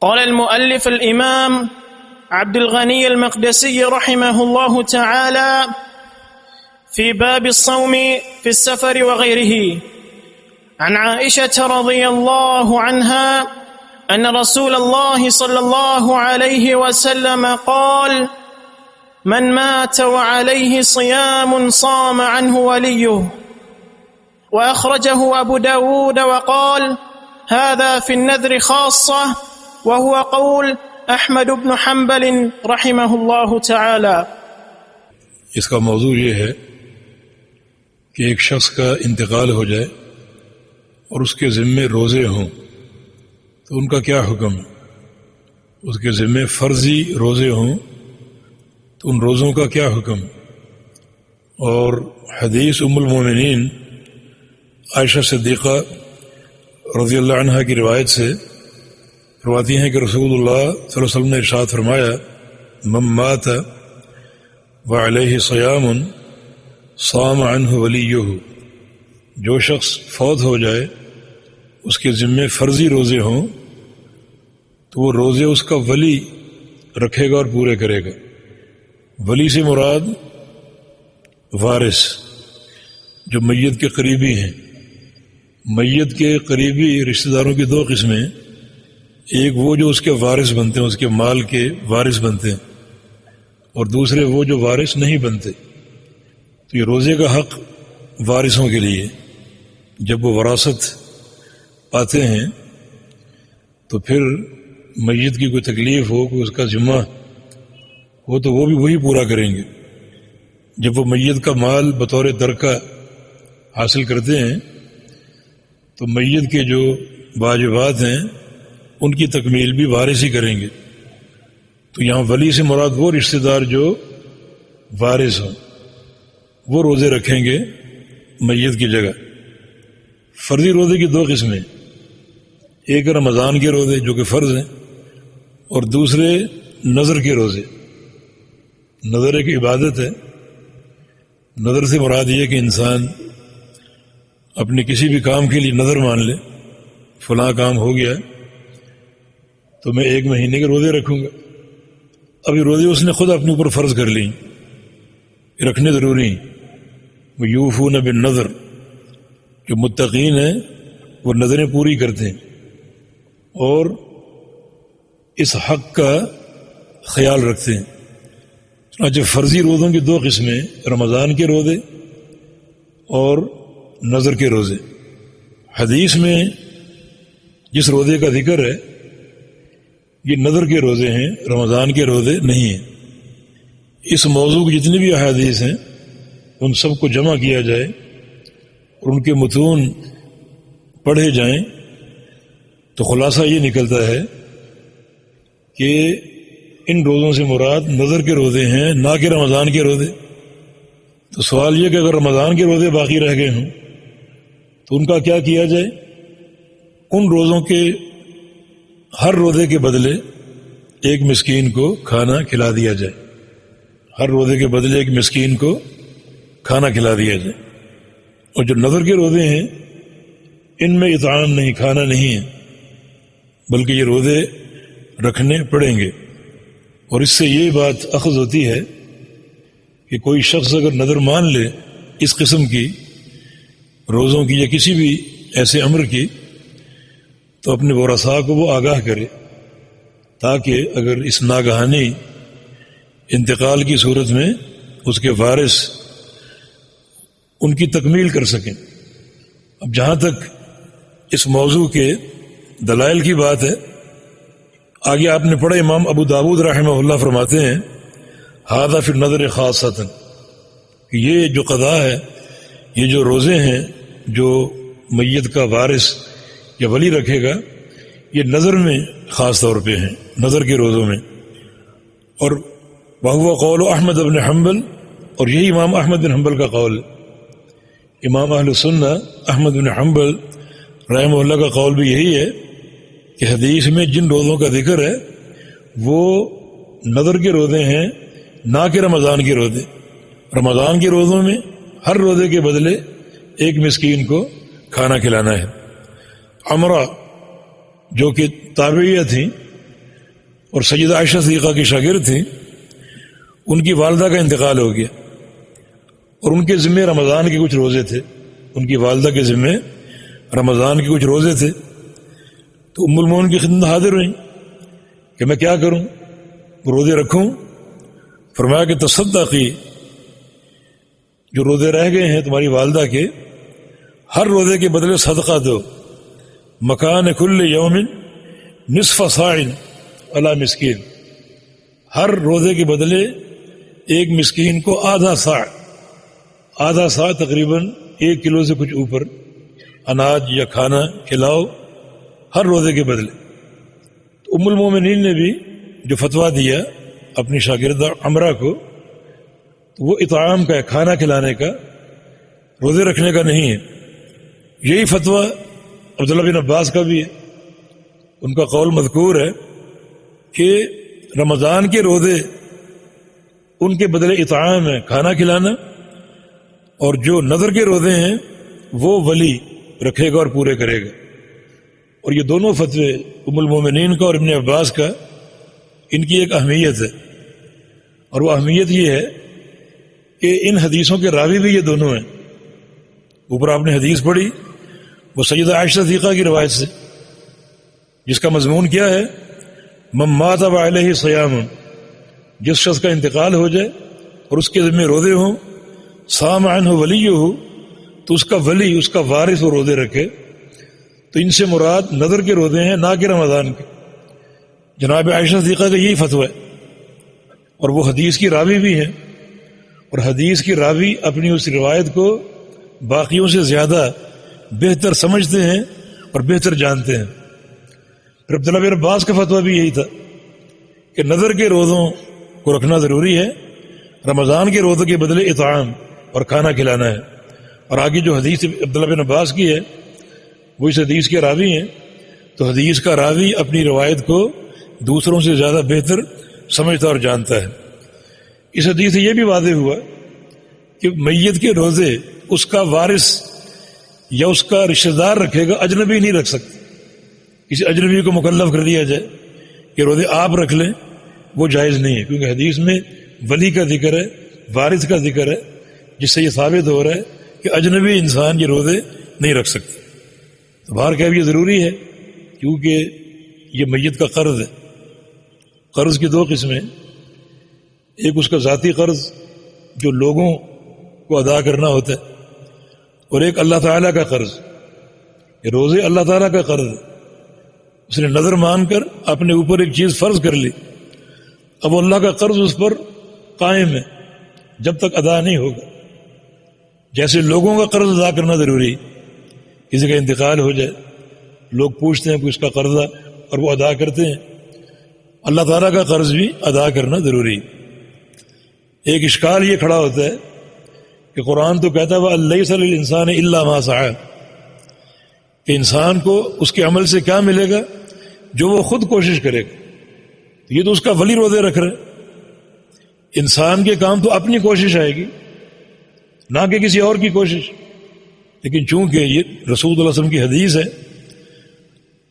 قال المؤلف الإمام عبد الغني المقدسي رحمه الله تعالى في باب الصوم في السفر وغيره عن عائشة رضي الله عنها أن رسول الله صلى الله عليه وسلم قال: من مات وعليه صيام صام عنه وليه. وأخرجه أبو داود وقال: هذا في النذر خاصة، وهو قول احمد بن حنبل رحمہ اللہ تعالی۔ اس کا موضوع یہ ہے کہ ایک شخص کا انتقال ہو جائے اور اس کے ذمے روزے ہوں تو ان کا کیا حکم ہے؟ اس کے ذمے فرضی روزے ہوں تو ان روزوں کا کیا حکم؟ اور حدیث ام المومنین عائشہ صدیقہ رضی اللہ عنہا کی روایت سے فرماتی ہیں کہ رسول اللہ صلی اللہ علیہ وسلم نے ارشاد فرمایا: من مات وعلیہ صیام صام عنہ ولیہ، جو شخص فوت ہو جائے اس کے ذمے فرضی روزے ہوں تو وہ روزے اس کا ولی رکھے گا اور پورے کرے گا۔ ولی سے مراد وارث، جو میت کے قریبی ہیں۔ میت کے قریبی رشتہ داروں کی دو قسمیں، ایک وہ جو اس کے وارث بنتے ہیں، اس کے مال کے وارث بنتے ہیں، اور دوسرے وہ جو وارث نہیں بنتے۔ تو یہ روزے کا حق وارثوں کے لیے، جب وہ وراثت پاتے ہیں تو پھر میت کی کوئی تکلیف ہو، کوئی اس کا ذمہ ہو تو وہ بھی وہی پورا کریں گے۔ جب وہ میت کا مال بطور ترکہ حاصل کرتے ہیں تو میت کے جو واجبات ہیں ان کی تکمیل بھی وارث ہی کریں گے۔ تو یہاں ولی سے مراد وہ رشتہ دار جو وارث ہوں، وہ روزے رکھیں گے میت کی جگہ۔ فرضی روزے کی دو قسمیں، ایک رمضان کے روزے جو کہ فرض ہیں، اور دوسرے نذر کے روزے۔ نذر ایک عبادت ہے۔ نذر سے مراد یہ کہ انسان اپنے کسی بھی کام کے لیے نذر مان لے، فلاں کام ہو گیا تو میں 1 مہینے کے روزے رکھوں گا۔ اب یہ روزے اس نے خود اپنے اوپر فرض کر لیں، رکھنے ضروری ہیں۔ یوفون بالنذر، جو متقین ہیں وہ نذریں پوری کرتے ہیں اور اس حق کا خیال رکھتے ہیں۔ چنانچہ فرضی روزوں کی دو قسمیں، رمضان کے روزے اور نذر کے روزے۔ حدیث میں جس روزے کا ذکر ہے یہ نذر کے روزے ہیں، رمضان کے روزے نہیں ہیں۔ اس موضوع کی جتنی بھی احادیث ہیں ان سب کو جمع کیا جائے اور ان کے متون پڑھے جائیں تو خلاصہ یہ نکلتا ہے کہ ان روزوں سے مراد نذر کے روزے ہیں، نہ کہ رمضان کے روزے۔ تو سوال یہ کہ اگر رمضان کے روزے باقی رہ گئے ہوں تو ان کا کیا کیا جائے؟ ان روزوں کے ہر روزے کے بدلے ایک مسکین کو کھانا کھلا دیا جائے۔ ہر روزے کے بدلے ایک مسکین کو کھانا کھلا دیا جائے۔ اور جو نذر کے روزے ہیں ان میں اطعام نہیں، کھانا نہیں ہے، بلکہ یہ روزے رکھنے پڑیں گے۔ اور اس سے یہ بات اخذ ہوتی ہے کہ کوئی شخص اگر نذر مان لے اس قسم کی روزوں کی یا کسی بھی ایسے امر کی تو اپنے ورثاء کو وہ آگاہ کرے، تاکہ اگر اس ناگہانی انتقال کی صورت میں اس کے وارث ان کی تکمیل کر سکیں۔ اب جہاں تک اس موضوع کے دلائل کی بات ہے، آگے آپ نے پڑھا، امام ابو داود رحمہ اللہ فرماتے ہیں: ھذا فی النذر خاصۃ، کہ یہ جو قضا ہے، یہ جو روزے ہیں جو میت کا وارث یا ولی رکھے گا، یہ نذر میں خاص طور پہ ہیں، نذر کے روزوں میں۔ اور وہو قول احمد بن حنبل، اور یہی امام احمد بن حنبل کا قول ہے۔ امام اہل سنہ احمد بن حنبل رحمہ اللہ کا قول بھی یہی ہے کہ حدیث میں جن روزوں کا ذکر ہے وہ نذر کے روزے ہیں، نہ کہ رمضان کے روزے۔ رمضان کے روزوں میں ہر روزے کے بدلے ایک مسکین کو کھانا کھلانا ہے۔ عمرہ جو کہ تابعیہ تھیں، اور سیدہ عائشہ صدیقہ کی شاگرد تھیں، ان کی والدہ کا انتقال ہو گیا اور ان کے ذمے رمضان کے کچھ روزے تھے، ان کی والدہ کے ذمے رمضان کے کچھ روزے تھے۔ تو ام المومنین کی خدمت حاضر ہوئیں کہ میں کیا کروں، روزے رکھوں؟ فرمایا کہ تصدقی، جو روزے رہ گئے ہیں تمہاری والدہ کے، ہر روزے کے بدلے صدقہ دو، مکان کل یوم نصف صاع علی مسکین، ہر روزے کے بدلے ایک مسکین کو آدھا صاع تقریباً 1 کلو سے کچھ اوپر اناج یا کھانا کھلاؤ ہر روزے کے بدلے۔ تو ام المومنین نے بھی جو فتویٰ دیا اپنی شاگردہ عمرہ کو، تو وہ اطعام کا ہے، کھانا کھلانے کا، روزے رکھنے کا نہیں ہے۔ یہی فتویٰ عبداللہ بن عباس کا بھی ہے، ان کا قول مذکور ہے کہ رمضان کے روزے ان کے بدلے اطعام ہے، کھانا کھلانا، اور جو نظر کے روزے ہیں وہ ولی رکھے گا اور پورے کرے گا۔ اور یہ دونوں فتوے ام المومنین کا اور ابن عباس کا، ان کی ایک اہمیت ہے، اور وہ اہمیت یہ ہے کہ ان حدیثوں کے راوی بھی یہ دونوں ہیں۔ اوپر آپ نے حدیث پڑھی وہ سیدہ عائشہ صدیقہ کی روایت سے، جس کا مضمون کیا ہے، من مات وعلیہ صیام، جس شخص کا انتقال ہو جائے اور اس کے ذمہ روزے ہوں، صام عنہ ولیہ، تو اس کا ولی، اس کا وارث وہ روزے رکھے۔ تو ان سے مراد نظر کے روزے ہیں، نہ کہ رمضان کے۔ جناب عائشہ صدیقہ کا یہی فتویٰ ہے، اور وہ حدیث کی راوی بھی ہیں، اور حدیث کی راوی اپنی اس روایت کو باقیوں سے زیادہ بہتر سمجھتے ہیں اور بہتر جانتے ہیں۔ پھر عبداللہ بن عباس کا فتویٰ بھی یہی تھا کہ نظر کے روزوں کو رکھنا ضروری ہے، رمضان کے روزوں کے بدلے اطعام اور کھانا کھلانا ہے۔ اور آگے جو حدیث عبداللہ بن عباس کی ہے وہ اس حدیث کے راوی ہیں، تو حدیث کا راوی اپنی روایت کو دوسروں سے زیادہ بہتر سمجھتا اور جانتا ہے۔ اس حدیث سے یہ بھی واضح ہوا کہ میت کے روزے اس کا وارث یا اس کا رشتہ دار رکھے گا، اجنبی نہیں رکھ سکتے۔ کسی اجنبی کو مکلف کر دیا جائے کہ روزے آپ رکھ لیں، وہ جائز نہیں ہے، کیونکہ حدیث میں ولی کا ذکر ہے، وارث کا ذکر ہے، جس سے یہ ثابت ہو رہا ہے کہ اجنبی انسان یہ روزے نہیں رکھ سکتے۔ تو باہر کیا بھی یہ ضروری ہے، کیونکہ یہ میت کا قرض ہے۔ قرض کی 2 قسمیں، ایک اس کا ذاتی قرض جو لوگوں کو ادا کرنا ہوتا ہے، اور ایک اللہ تعالیٰ کا قرض۔ یہ روزے اللہ تعالیٰ کا قرض ہے، اس نے نظر مان کر اپنے اوپر ایک چیز فرض کر لی، اب اللہ کا قرض اس پر قائم ہے جب تک ادا نہیں ہوگا۔ جیسے لوگوں کا قرض ادا کرنا ضروری، کسی کا انتقال ہو جائے، لوگ پوچھتے ہیں کہ اس کا قرضہ، اور وہ ادا کرتے ہیں، اللہ تعالیٰ کا قرض بھی ادا کرنا ضروری۔ ایک اشکال یہ کھڑا ہوتا ہے کہ قرآن تو کہتا ہے وَلَيْسَ لِلْإِنسَانِ إِلَّا مَا سَعَىٰ، کہ انسان کو اس کے عمل سے کیا ملے گا، جو وہ خود کوشش کرے گا۔ یہ تو اس کا ولی روزے رکھ رہے، انسان کے کام تو اپنی کوشش آئے گی، نہ کہ کسی اور کی کوشش۔ لیکن چونکہ یہ رسول اللہ علیہ وسلم کی حدیث ہے،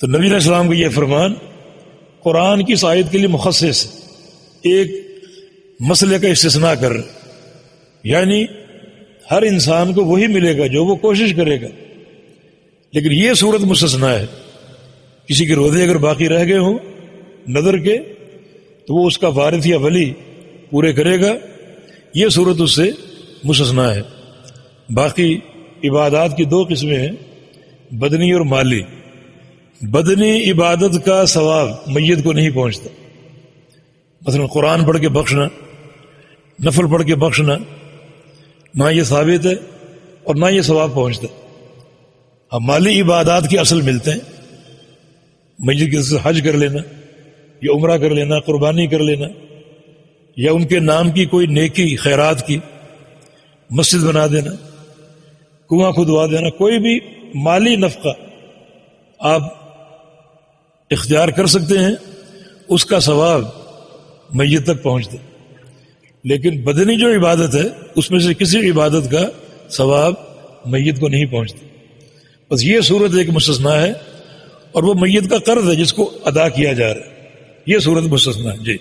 تو نبی علیہ السلام کا یہ فرمان قرآن کی اس آیت کے لیے مخصص ہے، ایک مسئلے کا استثناء کر رہے، یعنی ہر انسان کو وہی ملے گا جو وہ کوشش کرے گا۔ لیکن یہ صورت مستثنیٰ ہے، کسی کے روزے اگر باقی رہ گئے ہوں نظر کے، تو وہ اس کا وارث یا ولی پورے کرے گا، یہ صورت اس سے مستثنیٰ ہے۔ باقی عبادات کی 2 قسمیں ہیں، بدنی اور مالی۔ بدنی عبادت کا ثواب میت کو نہیں پہنچتا، مثلا قرآن پڑھ کے بخشنا، نفل پڑھ کے بخشنا، نہ یہ ثابت ہے اور نہ یہ ثواب پہنچتا۔ اب مالی عبادات کے اصل ملتے ہیں، میت کے حج کر لینا یا عمرہ کر لینا، قربانی کر لینا، یا ان کے نام کی کوئی نیکی خیرات کی، مسجد بنا دینا، کنواں کھدوا دینا، کوئی بھی مالی نفقہ آپ اختیار کر سکتے ہیں، اس کا ثواب میت تک پہنچتا۔ لیکن بدنی جو عبادت ہے اس میں سے کسی عبادت کا ثواب میت کو نہیں پہنچتا۔ بس یہ صورت ایک مستثنیٰ ہے، اور وہ میت کا قرض ہے جس کو ادا کیا جا رہا ہے، یہ صورت مستثنا ہے. جی